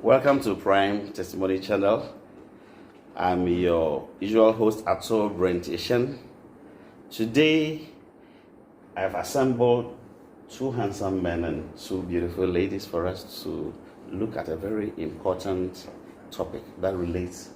Welcome to Prime Testimony Channel. I'm your usual host, Ato Brentishan. Today, I've assembled two handsome men and two beautiful ladies for us to look at a very important topic that relates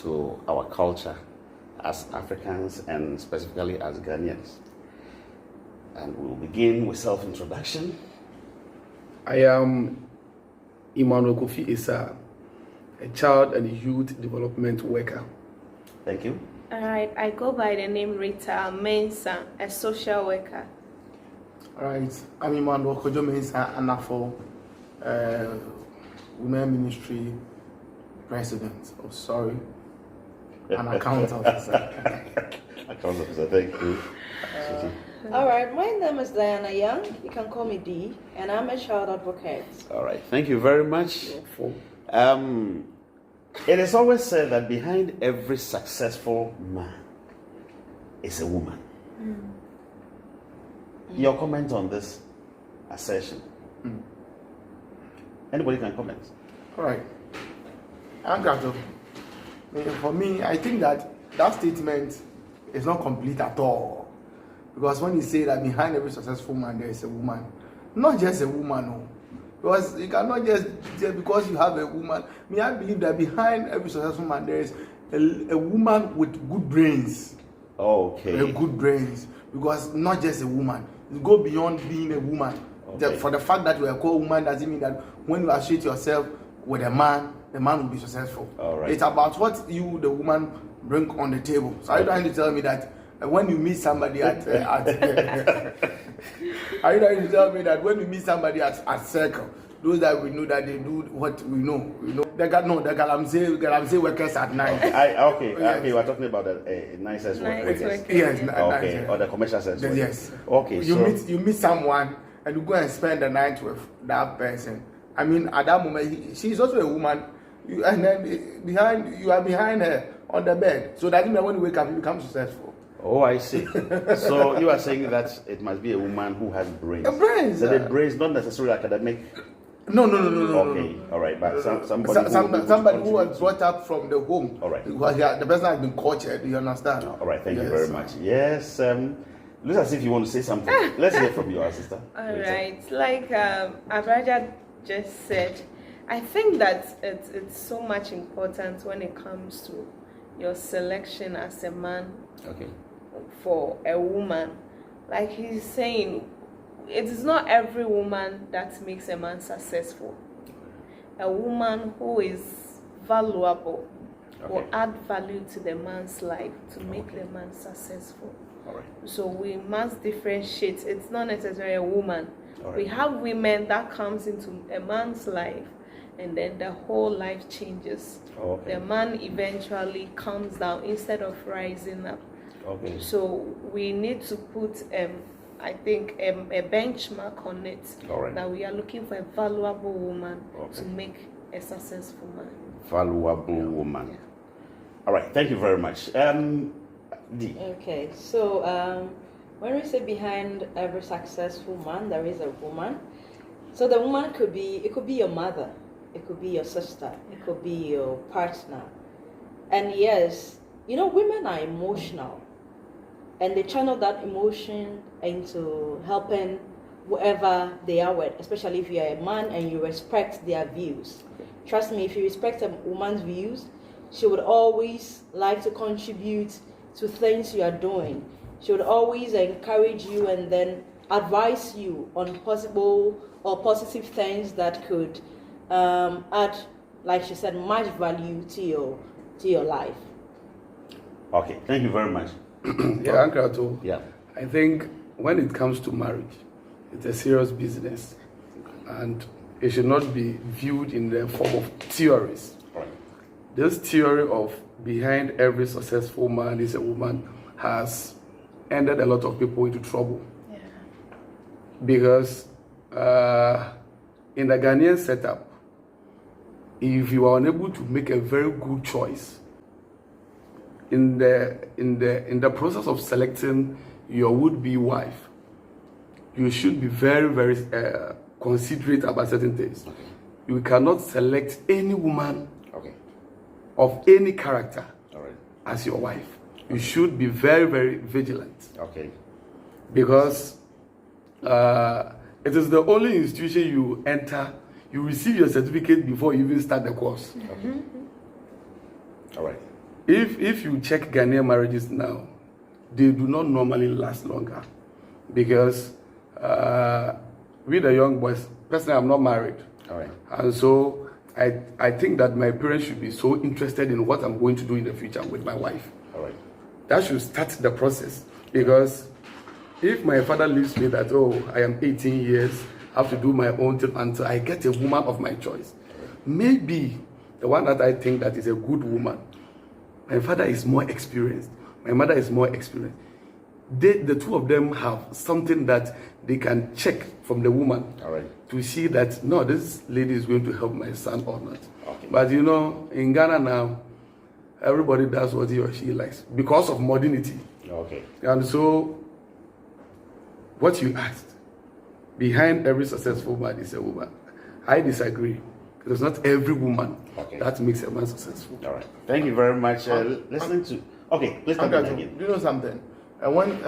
to our culture as Africans and specifically as Ghanaians. And we'll begin with self-introduction. I am Emmanuel Kofi Issa, a child and youth development worker. Thank you. All right, I go by the name Rita Mensah, a social worker. All right, I'm Emmanuel Kojo Mensah Anafo, Women Ministry President. Oh, sorry, an account officer. Account officer, thank you. All right, my name is Diana Young. You can call me Dee, and I'm a child advocate. All right, thank you very much. It is always said that behind every successful man is a woman. Your comment on this assertion? Anybody can comment. All right, I'm glad to. For me, I think that statement is not complete at all. Because when you say that behind every successful man there is a woman, not just a woman, no. Because you cannot just because you have a woman. I believe that behind every successful man there is a woman with good brains. Okay. A good brains. Because not just a woman. You go beyond being a woman. Okay. For the fact that you are called woman doesn't mean that when you associate yourself with a man, the man will be successful. All right. It's about what you, the woman, bring on the table. So are you trying to tell me that when you meet somebody at are you trying to tell me that when you meet somebody at circle, those that we know that they do what we know, the Galamsey workers at night. Okay, Yes. we're talking about the nicest workers. Yes, Okay, or the commercial sense. yes. Okay, You meet someone and you go and spend the night with that person. I mean, at that moment, she's also a woman, and then you are behind her on the bed. So that when you wake up, you become successful. Oh, I see. So you are saying that it must be a woman who has brains. A brains. So the brains, not necessarily academic. No. Okay, all right, but somebody who was brought up from the home. All right. The person has been cultured. You understand? All right, thank you very much. Yes, looks as if you want to say something. Let's hear from your sister. All right, like Abraja just said, I think that it's so much important when it comes to your selection as a man. Okay. For a woman, like he's saying, it is not every woman that makes a man successful. A woman who is valuable will add value to the man's life to make the man successful. All right. So we must differentiate. It's not necessarily a woman. Right. We have women that comes into a man's life and then the whole life changes. Okay. The man eventually comes down instead of rising up. Okay. So we need to put, I think, a benchmark on it. All right. That we are looking for a valuable woman to make a successful man. Valuable woman. Yeah. All right. Thank you very much. Dee. Okay, so when we say behind every successful man, there is a woman. So the woman could be your mother, it could be your sister, it could be your partner. And yes, women are emotional. And they channel that emotion into helping whoever they are with, especially if you are a man and you respect their views. Trust me, if you respect a woman's views, she would always like to contribute to things you are doing. She would always encourage you and then advise you on possible or positive things that could add, like she said, much value to your life. Okay, thank you very much. Yeah, Uncle Ato. Yeah. I think when it comes to marriage, it's a serious business, and it should not be viewed in the form of theories. Right. This theory of behind every successful man is a woman has ended a lot of people into trouble. Yeah. Because in the Ghanaian setup, if you are unable to make a very good choice in the process of selecting your would-be wife, you should be very, very considerate about certain things. you cannot select any woman Okay. of any character All right. as your wife. You should be very, very vigilant, Okay. because it is the only institution you enter, you receive your certificate before you even start the course. Okay. All right. If you check Ghanaian marriages now, they do not normally last longer, because we the young boys, personally I'm not married, All right. and so I think that my parents should be so interested in what I'm going to do in the future with my wife. All right. That should start the process, because if my father leaves me that, oh, I am 18 years, I have to do my own thing until I get a woman of my choice, maybe the one that I think that is a good woman, my father is more experienced, my mother is more experienced, the two of them have something that they can check from the woman. All right. To see that, no, this lady is going to help my son or not. Okay. But you know, in Ghana now, everybody does what he or she likes because of modernity. Okay. And so, what you asked, behind every successful man is a woman. I disagree. Because not every woman Okay. that makes a man successful. All right. Thank you very much. Listening to. Okay. Please come in Uncle, again. do you know something? When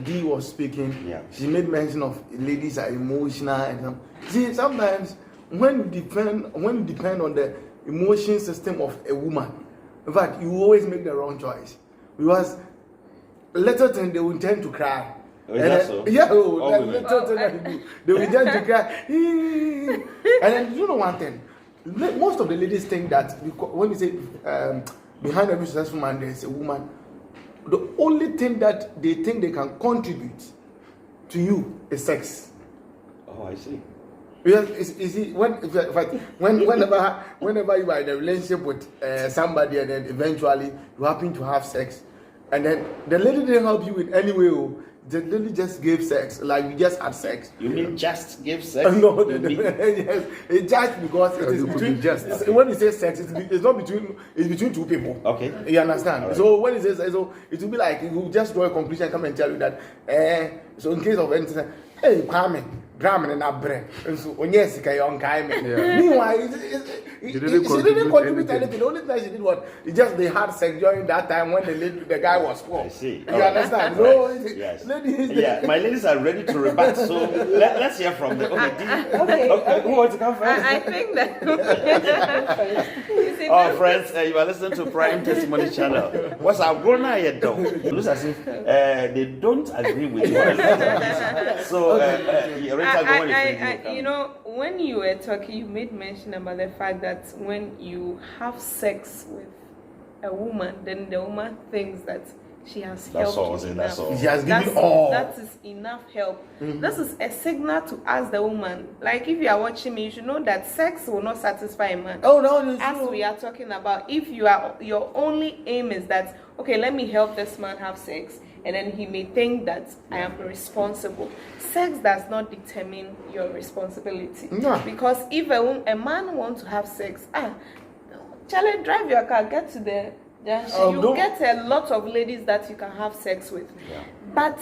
Dee was speaking, Yeah. she made mention of ladies are emotional and see sometimes when you depend on the emotion system of a woman, in fact you always make the wrong choice, because little thing they will tend to cry. Oh, is that so? Yeah, All that women. little thing that they will tend to cry. And then you know one thing, most of the ladies think that when you say behind every successful man there is a woman, the only thing that they think they can contribute to you is sex. Oh, I see. Because whenever you are in a relationship with somebody and then eventually you happen to have sex, and then the lady didn't help you in any way, the lady just gave sex, like you just had sex. You mean just give sex? No, You mean- yes, it's just because it is It could between. be just. When you say sex, it's not between. It's between two people. Okay. You understand? All right. So when it says so, it will be like it will just draw a conclusion and come and tell you that. So in case of anything, hey, Kwame, Graham and Abre, and so when yes, okay, on Yeah. Meanwhile, She she didn't didn't contribute contribute anything. anything. The only thing she did was they had sex during that time when the guy was poor. I see. You All right. understand? All So right. Yes. ladies, Yeah, my ladies are ready to rebut. So let's hear from the. Okay, okay. Who wants to come first? I think that. You see, Oh, friends, you are listening to Prime Testimony Channel. What's our grown yet though? It looks as if they don't agree with you. So, Rita, go on you know, when you were talking, you made mention about the fact that when you have sex with a woman, then the woman thinks that she has That's helped all, you that's enough. all. She has given all. That is enough help. This is a signal to ask the woman. Like if you are watching me, you should know that sex will not satisfy a man. Oh no, it's As true. we are talking about, if your only aim is that, okay, let me help this man have sex, and then he may think that I am responsible. Sex does not determine your responsibility. No. Because if a man wants to have sex, Charlie, drive your car, get to the junction. You don't- get a lot of ladies that you can have sex with. Yeah. But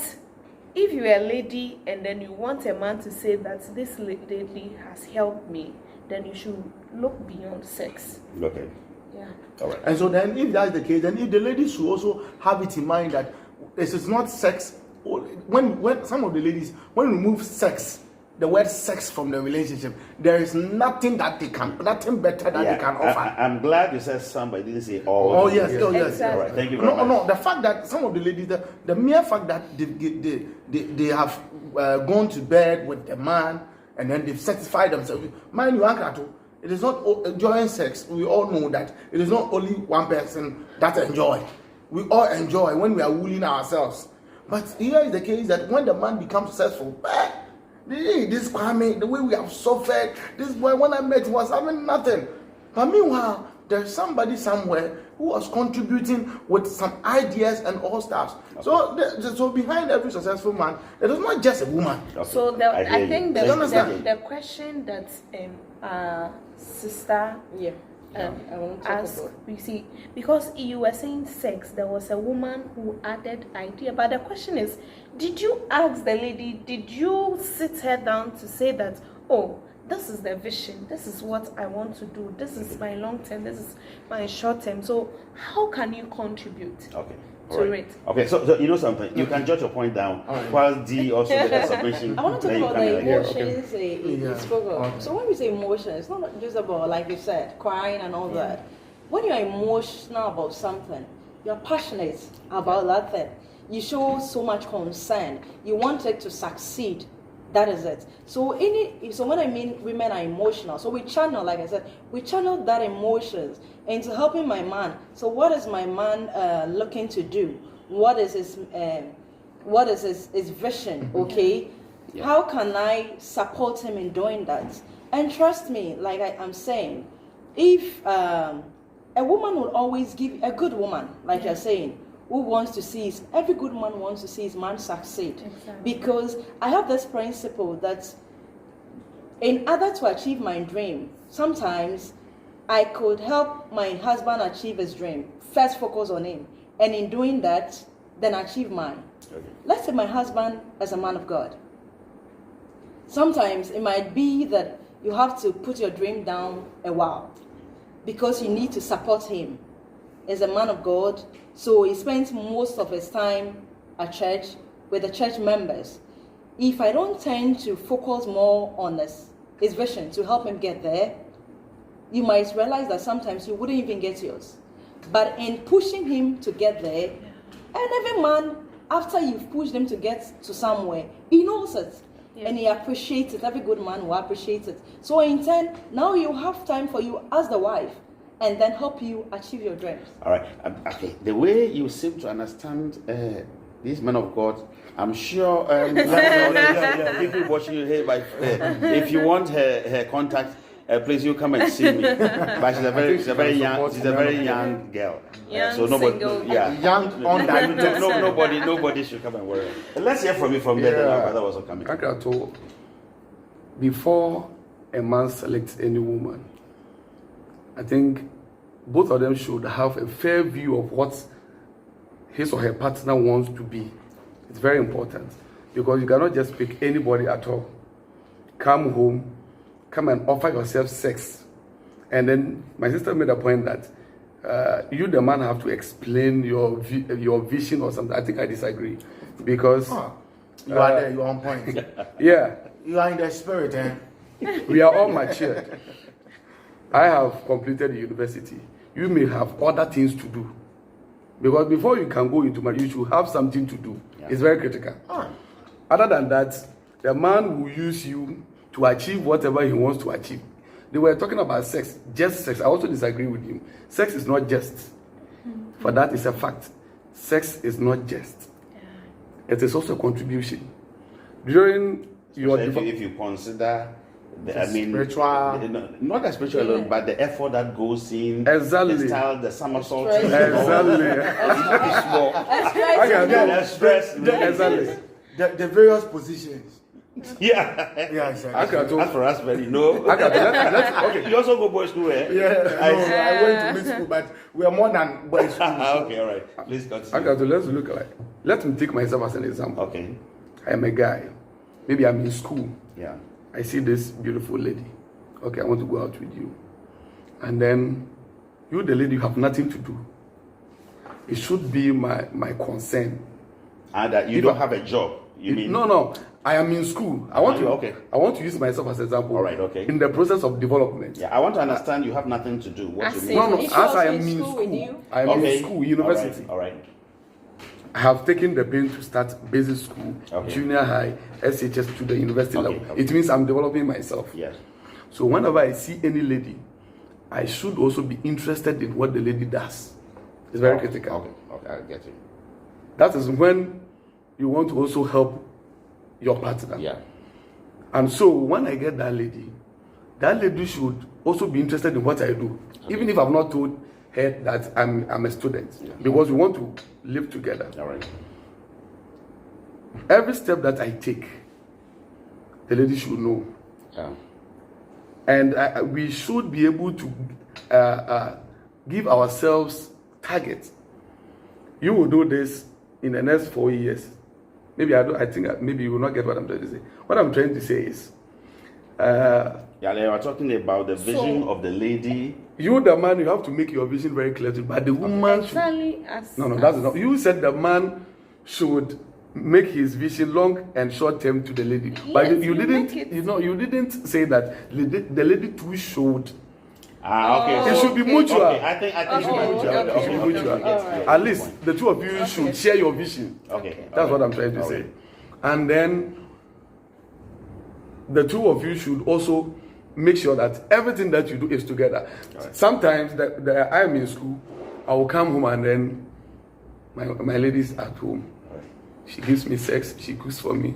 if you're a lady and then you want a man to say that this lady has helped me, then you should look beyond sex. Okay. Yeah. All right. And so then, if that's the case, then if the ladies should also have it in mind that this is not sex. When some of the ladies, when we remove sex, the word sex from the relationship, there is nothing that nothing better that they can offer. I'm glad you said some, but you didn't say all. Oh yes, oh yes. Exactly. All right. Thank you very much. No. The fact that some of the ladies, the mere fact that they have gone to bed with the man and then they've satisfied themselves. Mind you, Uncle, it is not enjoying sex. We all know that it is not only one person that enjoy. We all enjoy when we are wooing ourselves. But here is the case that when the man becomes successful, this Kwame, the way we have suffered, this boy when I met was having nothing. But meanwhile, there's somebody somewhere who was contributing with some ideas and all stuff. Okay. So behind every successful man, it is not just a woman. Okay. So I think the the question that sister Yeah. I want to talk asked, about. you see, because you were saying sex, there was a woman who added idea. But the question is, did you ask the lady, did you sit her down to say that, oh, this is the vision, this is what I want to do, this is my long term, this is my short term. So how can you contribute Okay. to it? Okay, so you know something, you can jot your point down while D also with the submission. I want to then talk you about come the in here. emotions he spoke of. Okay. So when we say emotions, it's not just about, like you said, crying and all that. When you're emotional about something, you're passionate about that thing. You show so much concern. You want it to succeed. That is it. So when I mean women are emotional, so we channel, like I said, we channel that emotions into helping my man. So what is my man looking to do? What is his vision? Okay, how can I support him in doing that? And trust me, like I'm saying, if a woman will always give, a good woman, like you're saying, who wants to see every good man wants to see his man succeed. Exactly. Because I have this principle that in order to achieve my dream, sometimes I could help my husband achieve his dream. First focus on him. And in doing that, then achieve mine. Okay. Let's say my husband is a man of God. Sometimes it might be that you have to put your dream down a while because you need to support him. As a man of God, so he spends most of his time at church with the church members. If I don't tend to focus more on his vision to help him get there, you might realize that sometimes you wouldn't even get yours. But in pushing him to get there, and every man, after you've pushed him to get to somewhere, he knows it. Yeah. And he appreciates it. Every good man will appreciate it. So in turn, now you have time for you as the wife, and then help you achieve your dreams. All right. Okay. The way you seem to understand these men of God, I'm sure people watching you here. If you want her contact, please you come and see me. But she's a very young girl. Young, so nobody, single. Young, undiluted. nobody should come and worry. Let's hear from you from there. Then our brother was coming. Akrato, before a man selects any woman, I think both of them should have a fair view of what his or her partner wants to be. It's very important because you cannot just pick anybody at all. Come home, come and offer yourself sex. And then my sister made a point that you, the man, have to explain your vision or something. I think I disagree because you are there, you're on point. Yeah, You are in the spirit, eh? we are all matured. I have completed the university. You may have other things to do. Because before you can go into marriage, you should have something to do. Yeah. It's very critical. Other than that, the man will use you to achieve whatever he wants to achieve. They were talking about sex, just sex. I also disagree with you. Sex is not just. For that is a fact. Sex is not just. It is also a contribution. During your if you consider spiritual, not the spiritual alone, but the effort that goes in, Exactly. the style, the somersault, Exactly. stress, Exactly. the various positions. yeah. Yeah, exactly. As for us, very no. Okay, you also go boys school, eh? Yeah, I went to mid school, but we are more than boys school. Okay, all right. Please continue. Okay, so let me take myself as an example. Okay. I am a guy. Maybe I'm in school. Yeah. I see this beautiful lady. Okay, I want to go out with you. And then you, the lady, you have nothing to do. It should be my concern. And that you don't have a job. You mean? No. I am in school. I want to use myself as an example. All right, okay. In the process of development. Yeah, I want to understand you have nothing to do. What I you see. mean? No, If as she was I am in in school with school. you? I am in school, university. All right. I have taken the pain to start basic school, junior high, SHS to the university level. Okay. It means I'm developing myself. Yes. So whenever I see any lady, I should also be interested in what the lady does. It's very critical. Okay, I get it. That is when you want to also help your partner. Yeah. And so when I get that lady should also be interested in what I do, even if I've not told her that I'm a student, because we want to live together. All right. Every step that I take, the lady should know. Yeah. And we should be able to give ourselves targets. You will do this in the next 4 years. Maybe I think maybe you will not get what I'm trying to say. What I'm trying to say is, Yeah, they are talking about the vision So- of the lady. You, the man, you have to make your vision very clear to, but the woman should. Exactly as No, that's as- enough. You said the man should make his vision long and short term to the lady, but Yes, you you didn't. make it- You didn't say that the lady too should. Okay. Oh, It should be okay. mutual. Okay, I think Okay, it should be mutual. okay, It should be okay, mutual. okay, Yes, At least the two of you should share your vision. Okay. That's what I'm trying to say. And then the two of you should also make sure that everything that you do is together. Sometimes I'm in school, I will come home and then my lady's at home. She gives me sex, she cooks for me.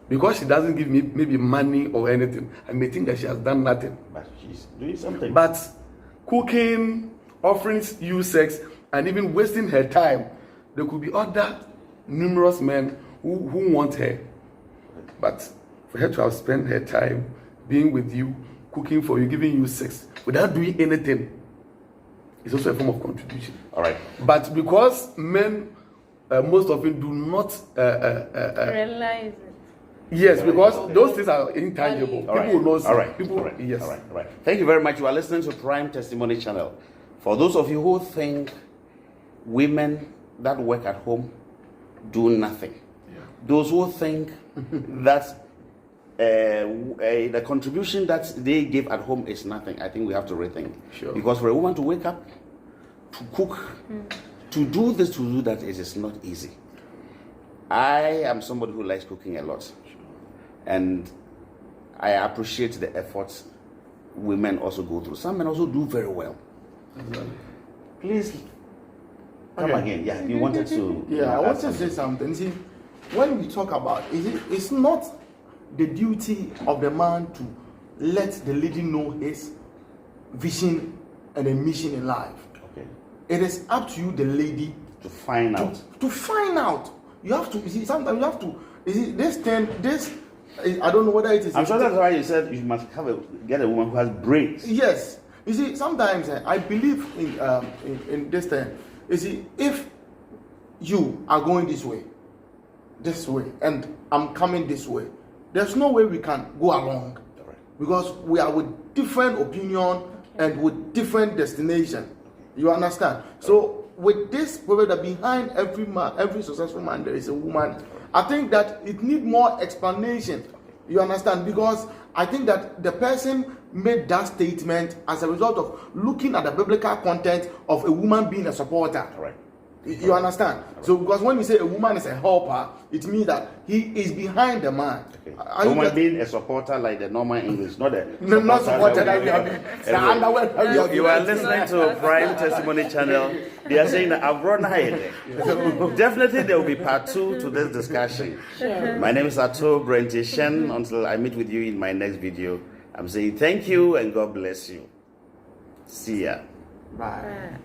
Because she doesn't give me maybe money or anything, I may think that she has done nothing. But she's doing something. But cooking, offering you sex, and even wasting her time, there could be other numerous men who want her. But for her to have spent her time being with you, cooking for you, giving you sex, without doing anything, is also a form of contribution. All right. But because men most often do not, realize it. yes, because those things are intangible. All right. People will not see. All right. People, All right. yes. All right. All right. Thank you very much. You are listening to Prime Testimony Channel. For those of you who think women that work at home do nothing, those who think that the contribution that they give at home is nothing, I think we have to rethink. Sure. Because for a woman to wake up, to cook, to do this, to do that, it is not easy. I am somebody who likes cooking a lot. And I appreciate the efforts women also go through. Some men also do very well. Please come again. Yeah, you wanted to. Yeah, I add want to something. say something. See, when we talk about it's not the duty of the man to let the lady know his vision and a mission in life. Okay. It is up to you, the lady, To find out. to find out. You have to. You see, sometimes you have to. You see, this. I don't know whether it is. I'm sure that's why you said you must get a woman who has brains. Yes. You see, sometimes I believe in this thing. You see, if you are going this way, and I'm coming this way, there's no way we can go along because we are with different opinion and with different destination. You understand? So with this problem that behind every man, every successful man, there is a woman. I think that it needs more explanation. You understand? Because I think that the person made that statement as a result of looking at the biblical content of a woman being a supporter. Right. You understand? So because when we say a woman is a helper, it means that he is behind the man. Okay. Are you Woman get- being a supporter like the normal English, not a No, not supporter that that we have been. The underwear that we have You are been. listening to Prime Testimony Channel. They are saying that I've run high. Definitely there will be part 2 to this discussion. My name is Ato Brent Shen. Until I meet with you in my next video, I'm saying thank you and God bless you. See ya. Bye.